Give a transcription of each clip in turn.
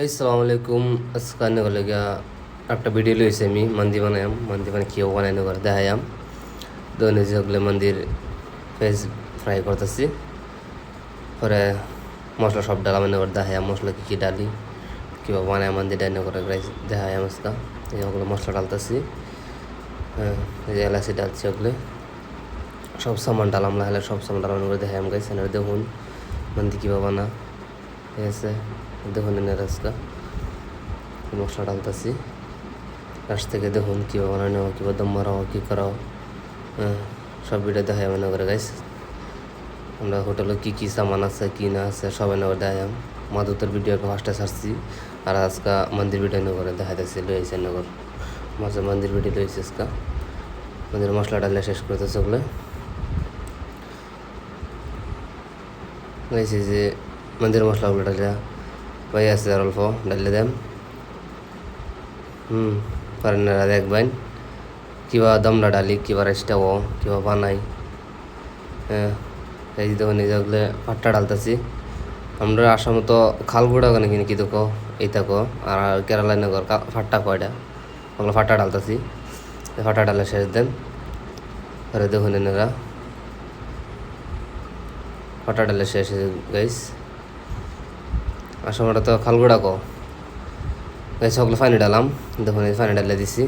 আসসালামু আলাইকুম। আজকে গিয়া একটা ভিডিও লইছি আমি মন্দি বানায়াম মন্দি মানে কেউ বানাইনো করে দেখায়াম দৈনিক যেগুলো মন্দির ভেজ ফ্রাই করতেছি পরে মশলা সব ডালা মানে করে দেখায়াম মশলা কী ডালি কীভাবে বানায় মন্দির ডাইনো করে দেখায়াম আজকে ওগুলো মশলা ডালতেছি। হ্যাঁ, এই যে এলাচি ডালছি ওগুলো সব সামান ডালাম লাহলে সব সামান ডালাম করে দেখায়াম গাইছে দেখুন মন্দি কীভাবে বানা ঠিক আছে। দেখুন এনে আজকে মশলা ডালতেছি লাস্ট থেকে দেখুন কীভাবে বানানো কীভাবে দম মারাও কী করাও সব ভিডিও দেখাই মনে করে গাইস। আমরা হোটেলে কী সামান আছে কী না আছে সব এনে করে দেখাম মাদুতের ভিডিও ফার্স্টে ছাড়ছি আর আজকে মন্দির ভিডিও এনে করে দেখাইতেছি লইছে নগর মাঝে মন্দির ভিডিও লইছে আজকে মন্দির মশলা ডালে শেষ করতেছে ওগুলো গাইছি যে মন্দির মশলাগুলো ডালে ভাই আছে আর অল্প ডালে দেন পারেন না দেখবেন কিবা দমটা ডালি কিবা রাইসটাও কিবা বানাই। হ্যাঁ, এই যে দেখুন যেগুলো পাট্টা ডালতেছি আমরা আসাম তো খালগুড়া ওখানে কিনে কি দেখো এই থাকো আর কেরালায় নগর ফাট্টা কয়টা ওগুলো ফাট্টা ডালতেছি ফাটা ডালে শেষ দেন আরে দেখুন এনারা ফাটা ডালে শেষ গাইস আসামটা তো খালগুড়া কো গাইছে ওগুলো পানি ডালাম দেখুন এই পানি ডালে দিছি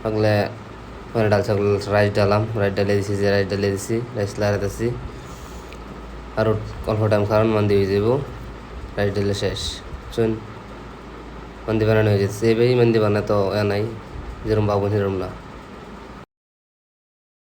ওগুলো পানি ডালছে ওগুলো রাইস ডালাম রাইস ডালে দিছি যে রাইস ডালে দিছি রাইস লাগাতেছি আর অল্প টাইম কারণ মন্দি হয়ে যাব রাইস ডালে শেষ শুন মন্দি বানানো হয়ে যাচ্ছে এই মন্দি বানা তো নাই যেরকম বাবু সেরকম না।